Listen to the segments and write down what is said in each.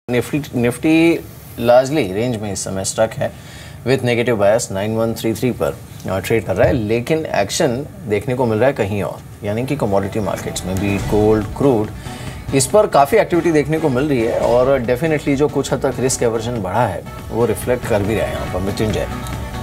Nifty largely range में इस समय स्टक है विथ नेगेटिव बायस 9133 पर ट्रेड कर रहा है, लेकिन एक्शन देखने को मिल रहा है कहीं और, यानी कि कमोडिटी मार्केट्स में भी गोल्ड, क्रूड, इस पर काफ़ी एक्टिविटी देखने को मिल रही है और डेफिनेटली जो कुछ हद तक रिस्क एवर्जन बढ़ा है वो रिफ्लेक्ट कर भी रहा है यहाँ पर। मृत्युंजय।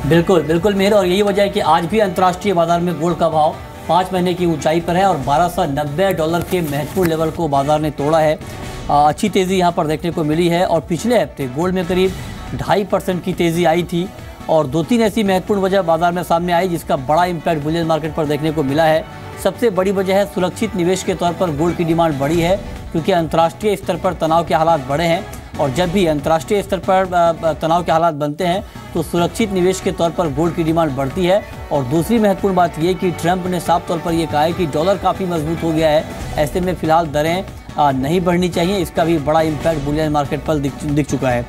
बिल्कुल बिल्कुल मेहर, और यही वजह है कि आज भी अंतर्राष्ट्रीय बाजार में गोल्ड का भाव 5 महीने की ऊंचाई पर है और $1290 के महत्वपूर्ण लेवल को बाजार ने तोड़ा है। अच्छी तेज़ी यहाँ पर देखने को मिली है और पिछले हफ्ते गोल्ड में करीब 2.5% की तेज़ी आई थी और 2-3 ऐसी महत्वपूर्ण वजह बाजार में सामने आई जिसका बड़ा इम्पैक्ट बुलियन मार्केट पर देखने को मिला है। सबसे बड़ी वजह है सुरक्षित निवेश के तौर पर गोल्ड की डिमांड बढ़ी है, क्योंकि अंतर्राष्ट्रीय स्तर पर तनाव के हालात बढ़े हैं और जब भी अंतर्राष्ट्रीय स्तर पर तनाव के हालात बनते हैं तो सुरक्षित निवेश के तौर पर गोल्ड की डिमांड बढ़ती है। और दूसरी महत्वपूर्ण बात यह कि ट्रंप ने साफ तौर पर यह कहा है कि डॉलर काफ़ी मजबूत हो गया है, ऐसे में फिलहाल दरें नहीं बढ़नी चाहिए। इसका भी बड़ा इम्पैक्ट बुलियन मार्केट पर दिख चुका है।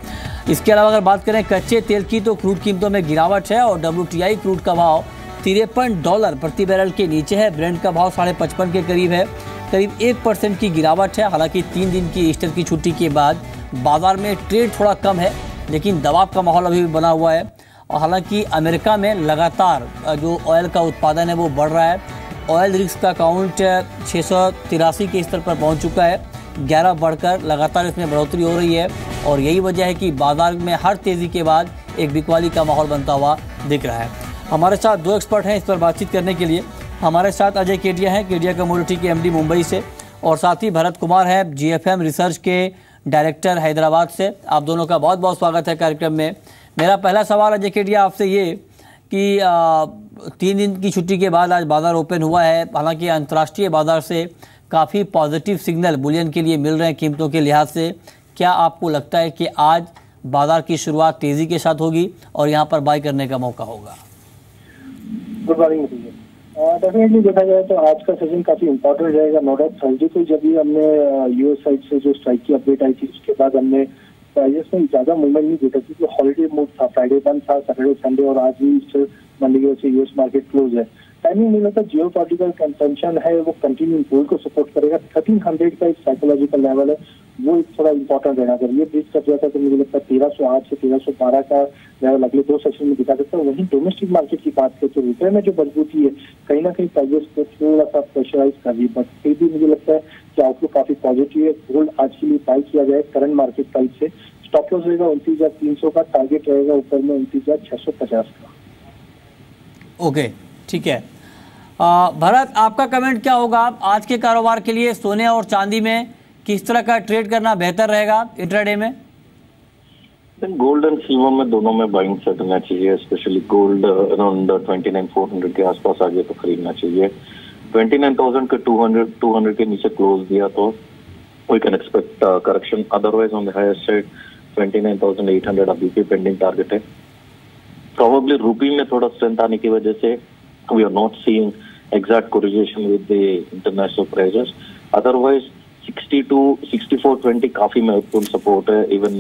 इसके अलावा अगर बात करें कच्चे तेल की तो क्रूड कीमतों में गिरावट है और WTI क्रूड का भाव $53 प्रति बैरल के नीचे है। ब्रेंट का भाव 55.5 के करीब है, करीब 1% की गिरावट है। हालांकि 3 दिन की ईस्टर की छुट्टी के बाद बाजार में ट्रेड थोड़ा कम है, लेकिन दबाव का माहौल अभी भी बना हुआ है। और हालांकि अमेरिका में लगातार जो ऑयल का उत्पादन है वो बढ़ रहा है। ऑयल रिग्स का काउंट 683 के स्तर पर पहुंच चुका है, 11 बढ़कर लगातार इसमें बढ़ोतरी हो रही है और यही वजह है कि बाजार में हर तेज़ी के बाद एक बिकवाली का माहौल बनता हुआ दिख रहा है। हमारे साथ 2 एक्सपर्ट हैं इस पर बातचीत करने के लिए। हमारे साथ अजय केडिया हैं, केडिया कमोडिटी के MD मुंबई से, और साथ ही भरत कुमार है GFM रिसर्च के डायरेक्टर हैदराबाद से। आप दोनों का बहुत बहुत स्वागत है कार्यक्रम में। मेरा पहला सवाल अजय केडिया आपसे ये कि 3 दिन की छुट्टी के बाद आज बाजार ओपन हुआ है। हालांकि अंतर्राष्ट्रीय बाजार से काफ़ी पॉजिटिव सिग्नल बुलियन के लिए मिल रहे हैं कीमतों के लिहाज से। क्या आपको लगता है कि आज बाजार की शुरुआत तेज़ी के साथ होगी और यहाँ पर बाई करने का मौका होगा? Good morning. डेफिनेटली देखा जाए तो आज का सेशन काफी इंपॉर्टेंट रहेगा। नो डाउट थर्सडे को जब भी हमने US साइड से जो स्ट्राइक की अपडेट आई थी उसके बाद हमने प्राइजेस में ज्यादा मूवमेंट नहीं देखा क्योंकि हॉलीडे मूव था, फ्राइडे बंद था, सैटरडे संडे और आज भी ईस्टर मंडे की वजह से US मार्केट क्लोज है। टाइमिंग नहीं लगता, जियो पॉलिटिकल कंटेंशन है वो कंटिन्यू गोल्ड को सपोर्ट करेगा। 1300 का एक साइकोलॉजिकल लेवल है वो एक थोड़ा इंपॉर्टेंट रहना। अगर ये ब्रीच कर जाता है तो मुझे लगता है 1308 से 1312 का लेवल अगले 2 सेशन में दिखा सकता है। वहीं डोमेस्टिक मार्केट की बात करें तो रुपये में जो मजबूती है कहीं ना कहीं प्राइजेस को थोड़ा सा प्रेशराइज कर रही है, बट फिर भी मुझे लगता है कि आउटलुक काफी पॉजिटिव है। गोल्ड आज के लिए बाई किया जाए करंट मार्केट प्राइस से। स्टॉप लॉस रहेगा 29,300 का, टारगेट रहेगा ऊपर में 29,650 का। ओके, ठीक है। भरत, आपका कमेंट क्या होगा आज के कारोबार के लिए? सोने और चांदी में किस तरह का ट्रेड करना बेहतर रहेगा इंट्राडे में? गोल्ड एंड सिल्वर में दोनों में बाइंग करना चाहिए। स्पेशली गोल्ड अराउंड 29,400 के आसपास आ गया तो खरीदना चाहिए। 29,000 के 200 के नीचे क्लोज दिया तो we can expect correction. Otherwise on the higher side 29,800 अभी भी पेंडिंग टारगेट है। प्रोबेबली रूपी में थोड़ा स्ट्रेंथ आने की वजह से we are not seeing exact correlation with the international prices. Otherwise 60 to 64.20 काफी महत्वपूर्ण सपोर्ट है इवन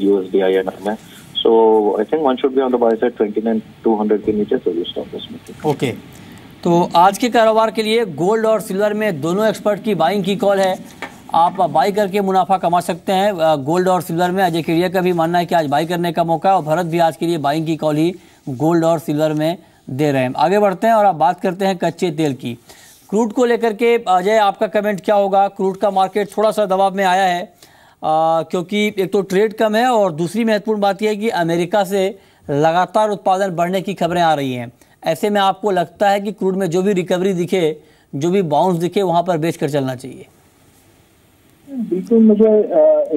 USD INR में। So I think one should be on the buy side 29,200 के नीचे तो स्टॉप लॉस में। ओके, तो आज के कारोबार के लिए गोल्ड और सिल्वर में दोनों एक्सपर्ट की बाइंग की कॉल है। आप बाई करके मुनाफा कमा सकते हैं गोल्ड और सिल्वर में। अजय केडिया का भी मानना है कि आज बाई करने का मौका है और भरत भी आज के लिए बाइंग की कॉल ही गोल्ड और सिल्वर में दे रहे हैं। आगे बढ़ते हैं और आप बात करते हैं कच्चे तेल की। क्रूड को लेकर के अजय आपका कमेंट क्या होगा? क्रूड का मार्केट थोड़ा सा दबाव में आया है क्योंकि एक तो ट्रेड कम है और दूसरी महत्वपूर्ण बात यह है कि अमेरिका से लगातार उत्पादन बढ़ने की खबरें आ रही हैं। ऐसे में आपको लगता है कि क्रूड में जो भी रिकवरी दिखे, जो भी बाउंस दिखे, वहाँ पर बेच कर चलना चाहिए? बिल्कुल, मुझे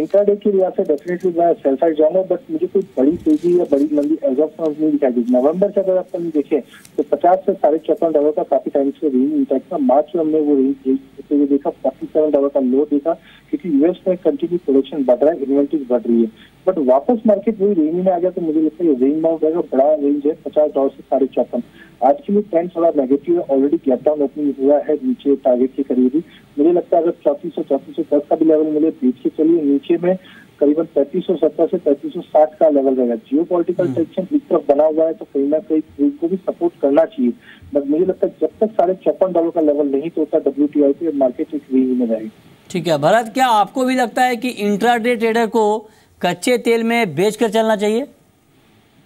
इंट्राडे के लिहाज से डेफिनेटली मैं सेल साइड जाऊंगा, बट मुझे कोई बड़ी तेजी या बड़ी मंदी एज ऑफ नाउ नहीं दिखाई देगी। नवंबर से अगर अपन देखें तो 50 से $54 का काफी टाइम से रेंज इंटैक्ट था। मार्च में हमने वो रेंज देखा, $47 का लो देखा क्योंकि US में कंटिन्यू प्रोडक्शन बढ़ रहा है, इन्वेंटरी बढ़ रही है। बट वापस मार्केट वही रेंज में आ गया तो मुझे लगता है रेंज बाउंड रहेगा। बड़ा रेंज है $50 से $54। आज के लिए ट्रेंड थोड़ा नेगेटिव है, ऑलरेडी गैप डाउन ओपनिंग हुआ है नीचे टारगेट के करीब ही। मुझे लगता है अगर 3410 का भी लेवल मिले बीच के चलिए, नीचे में करीबन 3570 से 3560 का लेवल रहेगा। जियो पॉलिटिकल टेंशन एक तरफ बना हुआ है तो कहीं ना कहीं क्रूड को भी सपोर्ट करना चाहिए, बट मुझे लगता है जब तक $56 का लेवल नहीं तो होता WTI पे मार्केट एक रेंज में रहेगी। ठीक है भरत, क्या आपको भी लगता है कि इंट्राडे ट्रेडर को कच्चे तेल में बेचकर चलना चाहिए?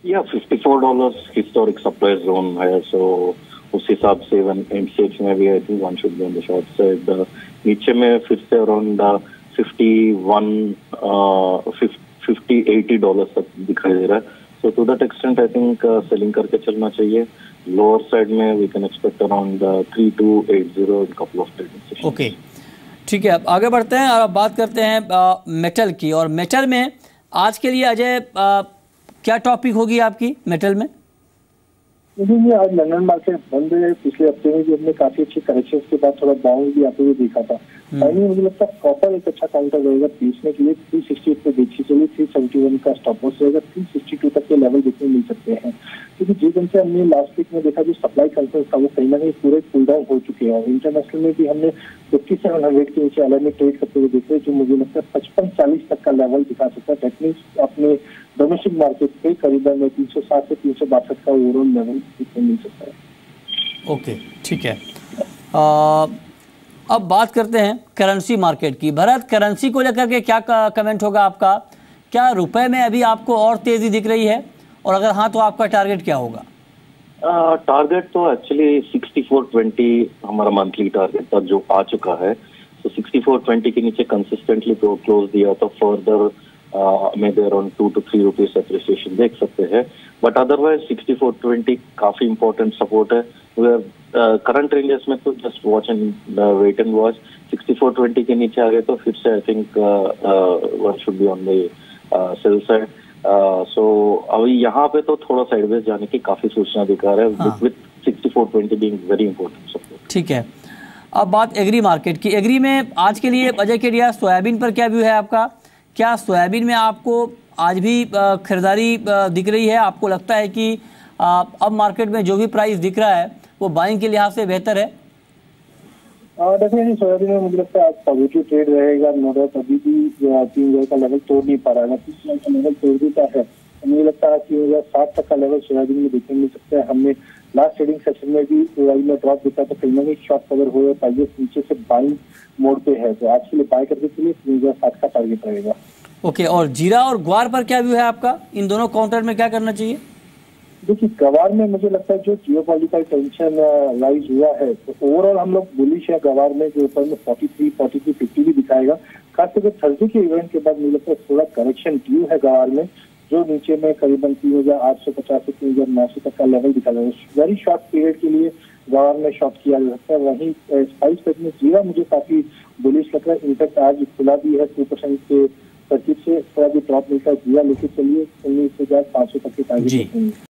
या $54 हिस्टोरिक सप्लाई जोन है, सो उस हिसाब से M6 में भी आई think one should be on the short side. नीचे में फिर से अराउंड $50-80 तक दिखाई दे रहा है, so to that extent I think selling करके चलना चाहिए। लोअर साइड में we can expect around 3280 in couple of trading sessions. Okay, ठीक है, अब आगे बढ़ते हैं और अब बात करते हैं मेटल की। और मेटल में आज के लिए अजय क्या टॉपिक होगी आपकी मेटल में? देखिए आज लंदन मार्केट बंद है। पिछले हफ्ते में भी हमने काफी अच्छे करेक्शन के बाद थोड़ा बाउंस भी आते हुए देखा था। फाइनली मुझे लगता है कॉपर एक अच्छा काउंटर रहेगा बेचने के लिए। 368 पे बेची चलिए, 371 का स्टॉप लॉस रहेगा, 362 तक के लेवल देखने मिल सकते हैं। क्योंकि जिस दिन से हमने लास्ट वीक में देखा जो सप्लाई कंसर्न था वो कहीं ना कहीं पूरे कूल डाउन हो चुके हैं। इंटरनेशनल में भी हमने 5700 के नीचे अलग में ट्रेड करते हुए देखे, जो मुझे लगता है 55-40 तक का लेवल दिखा सकता है। दैट मीन्स अपने डोमेस्टिक मार्केट पे करीबन 360 से 362 का ओवरऑल लेवल देखने मिल सकता है। ओके, ठीक है। अब बात करते हैं करेंसी मार्केट की। भरत, करेंसी को लेकर के क्या कमेंट होगा आपका? क्या रुपए में अभी आपको और तेजी दिख रही है, और अगर हाँ तो आपका टारगेट क्या होगा? टारगेट तो एक्चुअली 6420 हमारा मंथली टारगेट था जो आ चुका है। तो 6420 के नीचे कंसिस्टेंटली क्लोज दिया तो फर्दर में there on 2 to 3 rupees appreciation देख सकते हैं। बट अदरवाइज 6420 काफी इंपॉर्टेंट सपोर्ट है। करंट रेंजेस में तो just watch and wait and watch. 6420 के नीचे आ गए तो फिर से I think one should be on the sell side. So अभी यहाँ पे तो थोड़ा साइडवेज जाने की काफी सूचना दिखा रहा है, with 6420 being very important support. ठीक है, अब बात एग्री मार्केट की। एग्री में आज के लिए अजय केडिया सोयाबीन पर क्या व्यू है आपका? क्या सोयाबीन में आपको आज भी खरीदारी दिख रही है? आपको लगता है कि अब मार्केट में जो भी प्राइस दिख रहा है वो बाइंग के लिहाज से बेहतर है? डेफिनेटली सोयाबीन में मुझे लगता है आज पॉजिटिव ट्रेड रहेगा। नो डाउट अभी भी 3000 का लेवल तोड़ नहीं पा रहा है। 30,000 का लेवल तोड़ देता है तो मुझे लगता है 3060 तक का लेवल सोयाबीन में देखने मिल सकता है। हमने लास्ट ट्रेडिंग सेशन में भी ओआई में ड्रॉप देखा तो कहीं ना कहीं शॉर्ट कवर हो रहा है, प्राइस नीचे से बाइंग मोड पे है। तो आज के लिए बाय करने के लिए 3060 का टारगेट रहेगा। ओके, और जीरा और ग्वार पर क्या व्यू है आपका? इन दोनों काउंटर में क्या करना चाहिए? देखिए गवार में मुझे लगता है जो जियोपॉलिटिकल टेंशन राइज हुआ है तो ओवरऑल हम लोग बुलिश है गवार में, जो ऊपर में 43-50 भी दिखाएगा। खासकर थर्सडे के इवेंट के बाद मुझे लगता है थोड़ा करेक्शन ड्यू है गवार में, जो नीचे में करीबन 3850 से 3900 तक का लेवल दिखा रहा है। वेरी शॉर्ट पीरियड के लिए गवार में शॉर्ट किया जा सकता है। वहीं स्पाइस पेट में जीरा मुझे काफी बुलिश लग रहा है। इनफैक्ट आज खुला भी है 2% के सर्किट से, थोड़ा भी ड्रॉप मिलता है। जीरा लेके चलिए 19,500 तक के टारगेट।